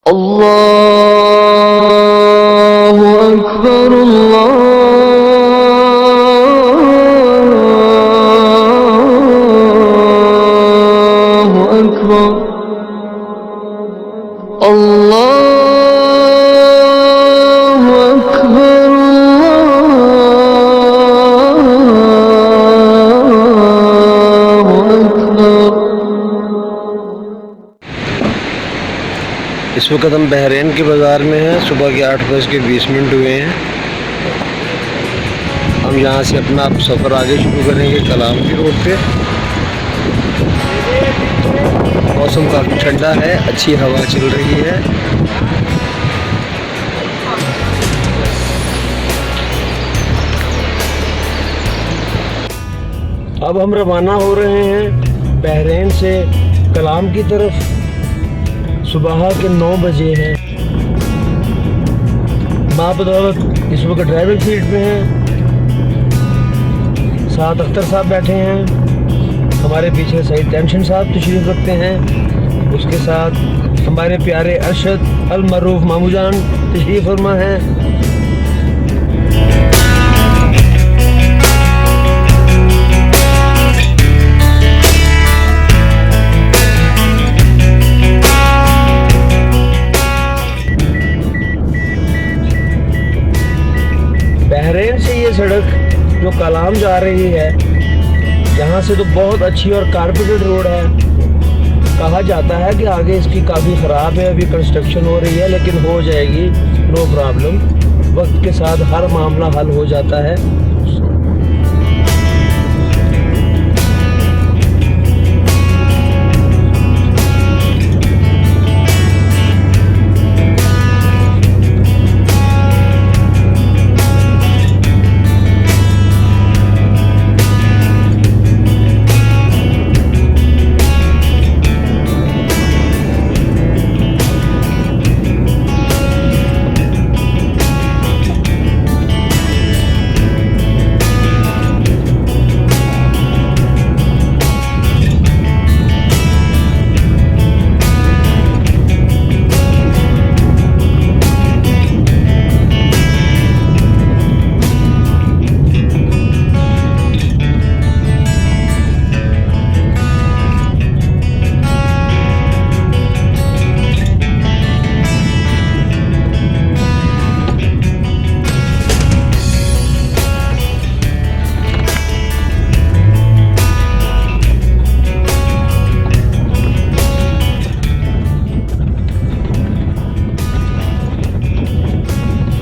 अल्लाहु अकबर अल्लाहु अकबर अल्लाहु अकबर अल्लाहु अकबर। इस वक्त हम बहरीन के बाज़ार में हैं। सुबह के 8:20 हुए हैं। हम यहाँ से अपना सफ़र आगे शुरू करेंगे कलाम की रोड पे। मौसम काफ़ी ठंडा है, अच्छी हवा चल रही है। अब हम रवाना हो रहे हैं बहरीन से कलाम की तरफ। सुबह के 9 बजे हैं। माँ बदौलत इस वक्त ड्राइविंग सीट पे हैं। साथ अख्तर साहब बैठे हैं। हमारे पीछे सईद टेंशन साहब तशरीफ़ रखते हैं। उसके साथ हमारे प्यारे अरशद अल मरूफ मामू जान तशरीफ़ फरमा हैं। बहरीन से ये सड़क जो कलाम जा रही है, यहाँ से तो बहुत अच्छी और कारपेटेड रोड है। कहा जाता है कि आगे इसकी काफ़ी ख़राब है, अभी कंस्ट्रक्शन हो रही है, लेकिन हो जाएगी, नो प्रॉब्लम। वक्त के साथ हर मामला हल हो जाता है।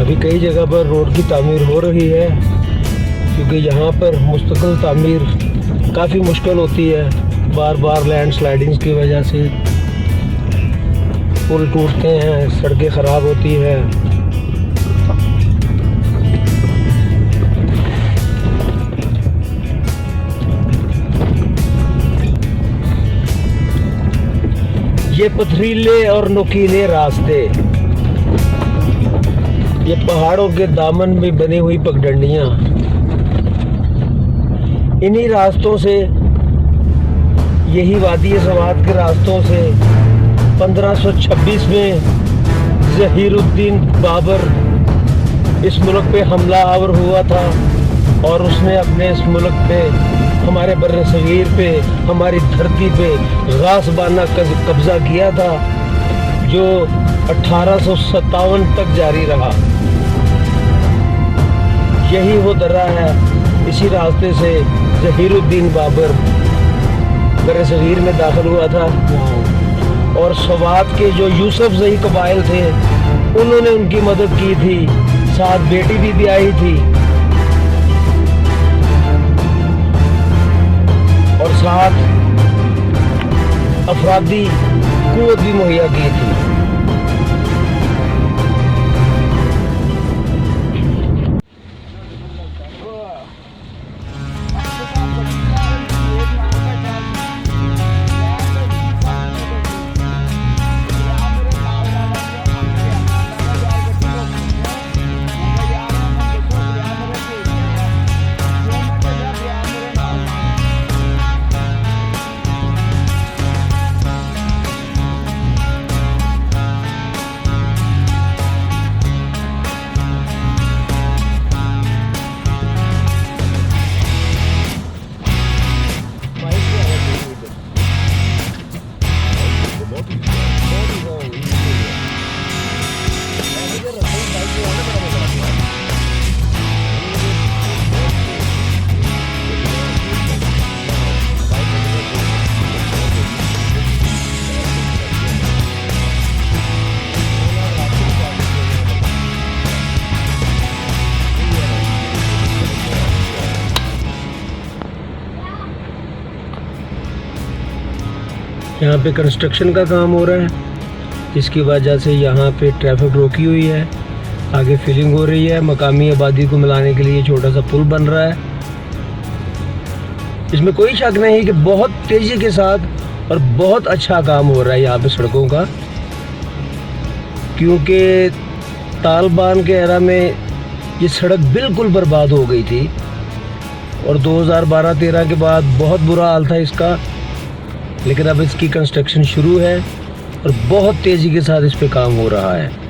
अभी कई जगह पर रोड की तामीर हो रही है, क्योंकि यहाँ पर मुस्तकिल तामीर काफ़ी मुश्किल होती है। बार बार लैंड स्लाइडिंग्स की वजह से पुल टूटते हैं, सड़कें ख़राब होती हैं। ये पथरीले और नुकीले रास्ते, ये पहाड़ों के दामन में बनी हुई पगडंडियाँ, इन्हीं रास्तों से, यही वादी सवात के रास्तों से 1526 में ज़हीरुद्दीन बाबर इस मुल्क पे हमला आवर हुआ था और उसने अपने इस मुल्क पे, हमारे बर्र सगीर पे, हमारी धरती पे गासबाना कब्ज़ा किया था, जो 1857 तक जारी रहा। यही वो दर्रा है, इसी रास्ते से ज़हीरुद्दीन बाबर बर्र सगीर में दाखिल हुआ था और सवात के जो यूसुफ ज़ही कबाइल थे, उन्होंने उनकी मदद की थी। साथ बेटी भी आई थी और साथ अफरादी कुव्वत भी मुहैया की थी। यहाँ पे कंस्ट्रक्शन का काम हो रहा है, जिसकी वजह से यहाँ पे ट्रैफिक रोकी हुई है। आगे फिलिंग हो रही है, मकामी आबादी को मिलाने के लिए छोटा सा पुल बन रहा है। इसमें कोई शक नहीं कि बहुत तेज़ी के साथ और बहुत अच्छा काम हो रहा है यहाँ पे सड़कों का, क्योंकि तालिबान के एरा में ये सड़क बिल्कुल बर्बाद हो गई थी और 2012-13 के बाद बहुत बुरा हाल था इसका। लेकिन अब इसकी कंस्ट्रक्शन शुरू है और बहुत तेज़ी के साथ इस पे काम हो रहा है।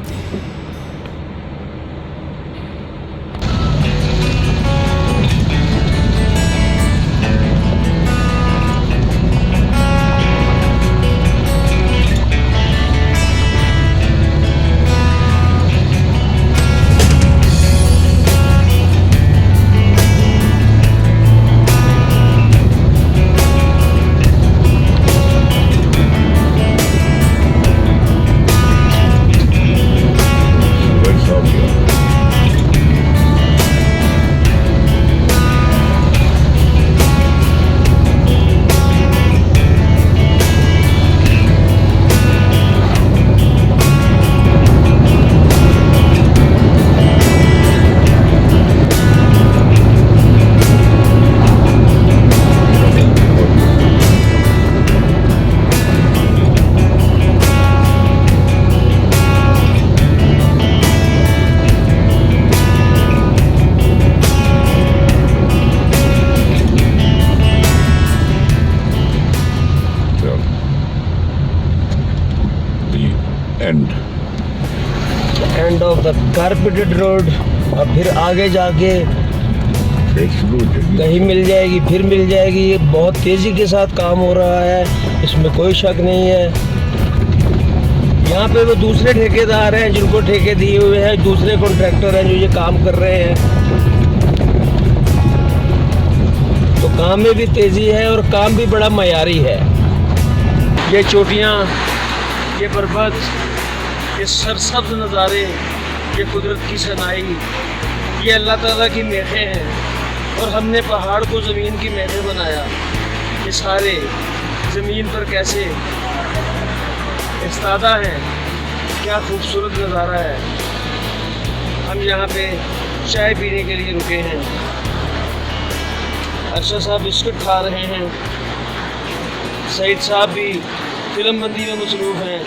End of the carpeted road. अब फिर आगे जाके कहीं मिल जाएगी, फिर मिल जाएगी। ये बहुत तेज़ी के साथ काम हो रहा है, इसमें कोई शक नहीं है। यहाँ पे वो दूसरे ठेकेदार हैं जिनको ठेके दिए हुए हैं, दूसरे कॉन्ट्रैक्टर हैं जो ये काम कर रहे हैं। तो काम में भी तेज़ी है और काम भी बड़ा मयारी है। ये चोटियाँ, ये पर्वत, ये सरसब्ज नज़ारे, ये कुदरत की सनाई, ये अल्लाह ताला की मेहनत हैं और हमने पहाड़ को ज़मीन की मेहनत बनाया। ये सारे ज़मीन पर कैसे इस्तादा हैं, क्या खूबसूरत नज़ारा है। हम यहाँ पे चाय पीने के लिए रुके हैं। अरशद साहब बिस्कुट खा रहे हैं, सईद साहब भी फिल्म बंदी में मसरूफ़ हैं।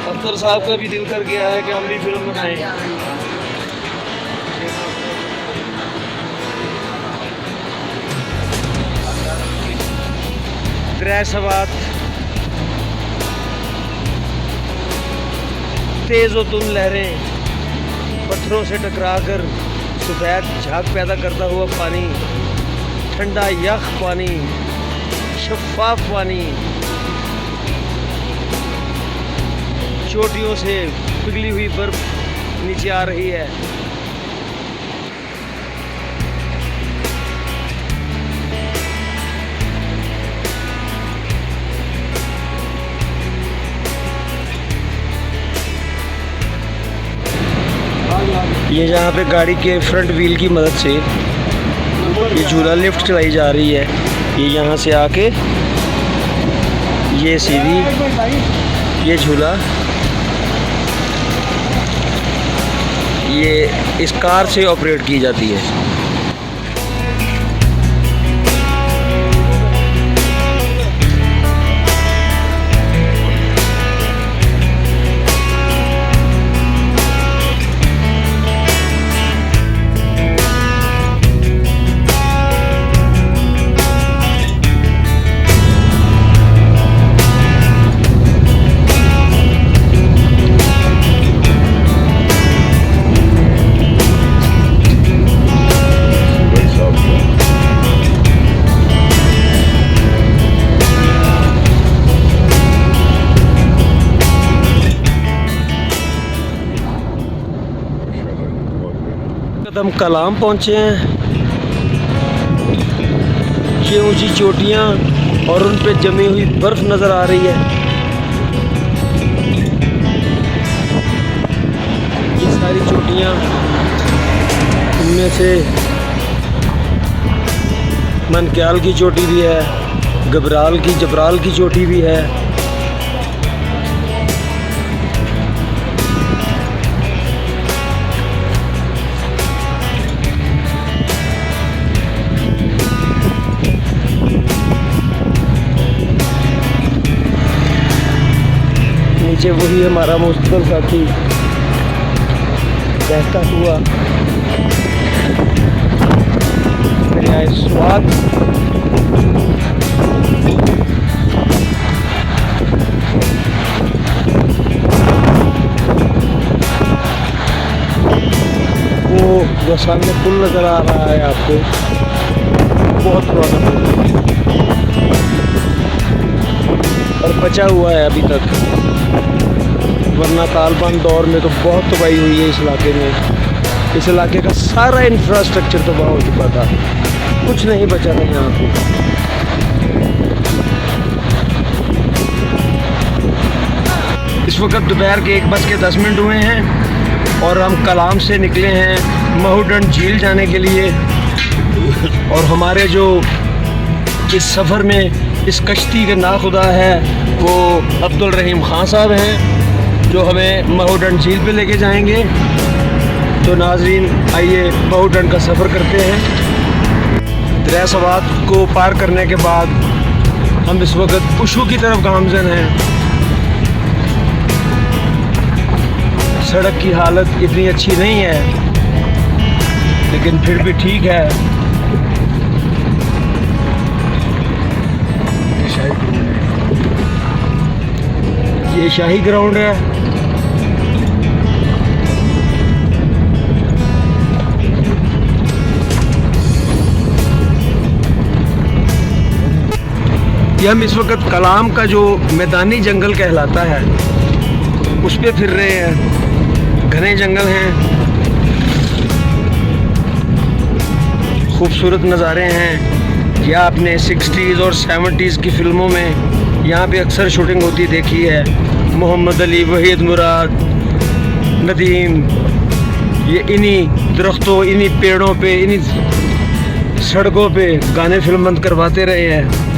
अख्तर साहब का भी दिल कर गया है कि हम भी फिल्म बनाएं। क्रैश सवात, तेज़ और तुम लहरें, पत्थरों से टकराकर सफ़ेद झाग पैदा करता हुआ पानी, ठंडा यख पानी, शफाफ पानी, चोटियों से पिघली हुई बर्फ नीचे आ रही है। ये जहाँ पे गाड़ी के फ्रंट व्हील की मदद से ये झूला लिफ्ट चलाई जा रही है। ये यहाँ से आके ये सीधी ये झूला ये इस कार से ऑपरेट की जाती है। हम कलाम पहुँचे हैं। ये ऊंची चोटियाँ और उन पे जमी हुई बर्फ़ नज़र आ रही है। ये सारी चोटियाँ, इनमें से मनक्याल की चोटी भी है, जबराल की चोटी भी है। नीचे वही हमारा मुस्तफल साथी बहता हुआ दरियाए स्वात। वो जो सामने पुल नजर आ रहा है आपको, बहुत पुराना पुल और बचा हुआ है अभी तक, वरना तालिबान दौर में तो बहुत तबाही हुई है इस इलाके में। इस इलाके का सारा इंफ्रास्ट्रक्चर तबाह हो चुका था, कुछ नहीं बचा था यहाँ पे। इस वक्त दोपहर के 1:10 हुए हैं और हम कलाम से निकले हैं महूडन झील जाने के लिए। और हमारे जो इस सफ़र में इस कश्ती के नाखुदा है वो अब्दुल रहीम खान साहब हैं, जो हमें महूडन झील पे लेके जाएंगे। तो नाज़रीन आइए महूडन का सफ़र करते हैं। दरिया स्वात को पार करने के बाद हम इस वक्त उशू की तरफ गामज़न हैं। सड़क की हालत इतनी अच्छी नहीं है, लेकिन फिर भी ठीक है। ये शाही ग्राउंड है। ये हम इस वक्त कलाम का जो मैदानी जंगल कहलाता है उस पे फिर रहे हैं। घने जंगल हैं, खूबसूरत नज़ारे हैं। या आपने 60s और 70s की फ़िल्मों में यहाँ पे अक्सर शूटिंग होती देखी है। मोहम्मद अली, वहीद मुराद, नदीम, ये इन्हीं दरख्तों, इन्हीं पेड़ों पे, इन्हीं सड़कों पे गाने फिल्मबंद करवाते रहे हैं।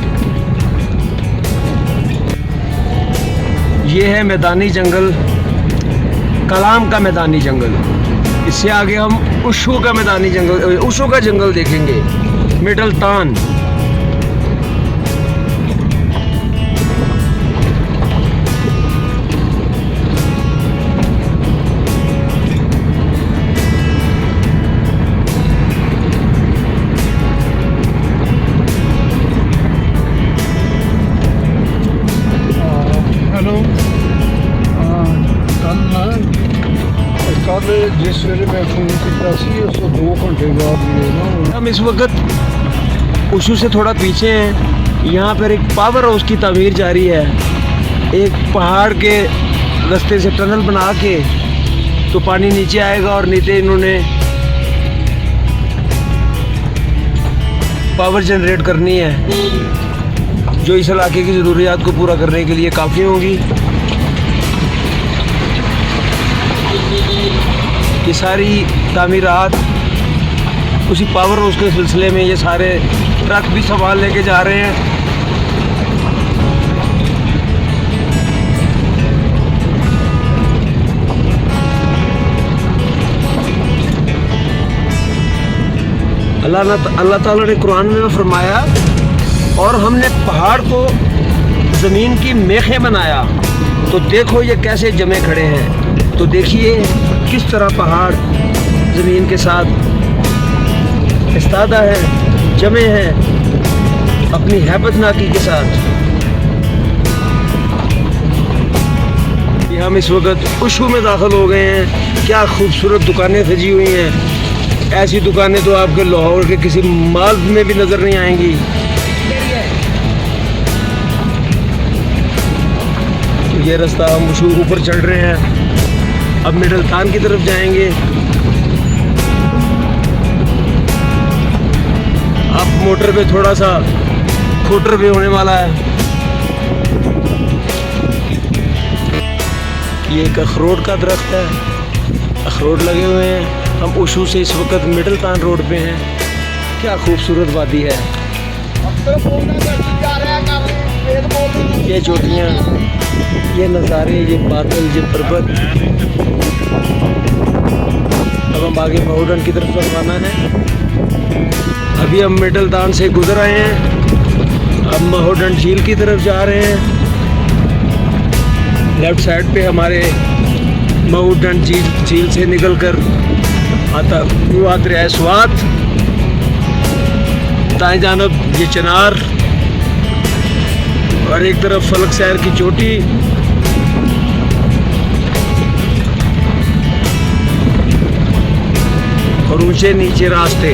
ये है मैदानी जंगल, कलाम का मैदानी जंगल। इससे आगे हम उशू का मैदानी जंगल, उशू का जंगल देखेंगे, मिडल तान। जिस वेले मैं फोन किया उस 2 घंटे बाद हम इस वक्त उशू से थोड़ा पीछे हैं। यहाँ पर एक पावर हाउस की तामीर जारी है। एक पहाड़ के रास्ते से टनल बना के तो पानी नीचे आएगा और नीचे इन्होंने पावर जनरेट करनी है, जो इस इलाके की ज़रूरियात को पूरा करने के लिए काफ़ी होंगी। ये सारी तामीरात उसी पावर हाउस के सिलसिले में, ये सारे ट्रक भी सामान लेके जा रहे हैं। अल्लाह ताला ने कुरान में फरमाया, और हमने पहाड़ को ज़मीन की मेखें बनाया तो देखो ये कैसे जमे खड़े हैं। तो देखिए किस तरह पहाड़ ज़मीन के साथ इस्तादा है, जमे हैं अपनी हैबतनाकी के साथ। ये हम इस वक्त उशू में दाखिल हो गए हैं। क्या खूबसूरत दुकानें सजी हुई हैं। ऐसी दुकानें तो आपके लाहौर के किसी मॉल में भी नज़र नहीं आएंगी। तो ये रास्ता हम उशू ऊपर चढ़ रहे हैं, अब मिडल तान की तरफ जाएंगे। अब मोटर पे थोड़ा सा खोटर भी होने वाला है। ये एक अखरोट का दरख्त है, अखरोट लगे हुए हैं। हम उशू से इस वक्त मिडल तान रोड पे हैं। क्या खूबसूरत वादी है। ये चोटियाँ, ये नज़ारे, ये बादल, ये पर्वत। अब हम आगे महुडन की तरफ रवाना है। अभी हम मिडल दान से गुजर आए हैं, अब महुडन झील की तरफ जा रहे हैं। लेफ्ट साइड पे हमारे महुडन झील से निकलकर आता हुआ दरिया स्वात, दाएं जानब ये चिनार और एक तरफ फलक शहर की चोटी। और ऊंचे नीचे रास्ते।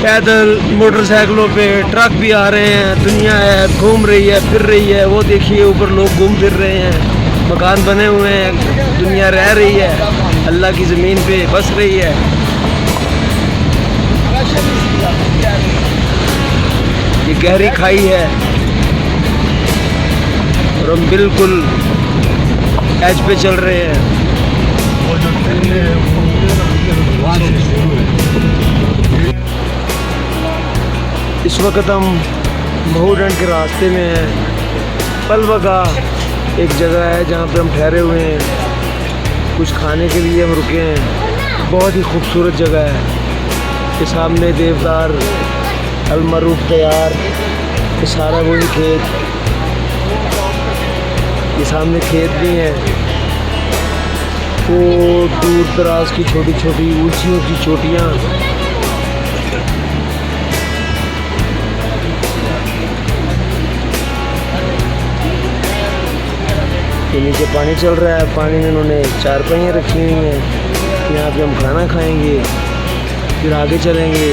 पैदल, मोटरसाइकिलों पे, ट्रक भी आ रहे हैं, दुनिया है, घूम रही है, फिर रही है। वो देखिए ऊपर लोग घूम फिर रहे हैं, मकान बने हुए हैं, दुनिया रह रही है, अल्लाह की ज़मीन पे बस रही है। ये गहरी खाई है और हम बिल्कुल एज पे चल रहे हैं। इस वक्त हम महुडन के रास्ते में हैं। पलवगा एक जगह है जहाँ पे हम ठहरे हुए हैं, कुछ खाने के लिए हम रुके हैं। बहुत ही खूबसूरत जगह है। के सामने देवदार, अलमरूफ तैयार, ये सारा वही खेत, ये सामने खेत भी हैं। वो दूर दराज की छोटी छोटी ऊंची ऊंची चोटियाँ। ये नीचे पानी चल रहा है, पानी में इन्होंने चारपाइयाँ रखी हुई हैं। यहाँ पे हम खाना खाएंगे, फिर आगे चलेंगे।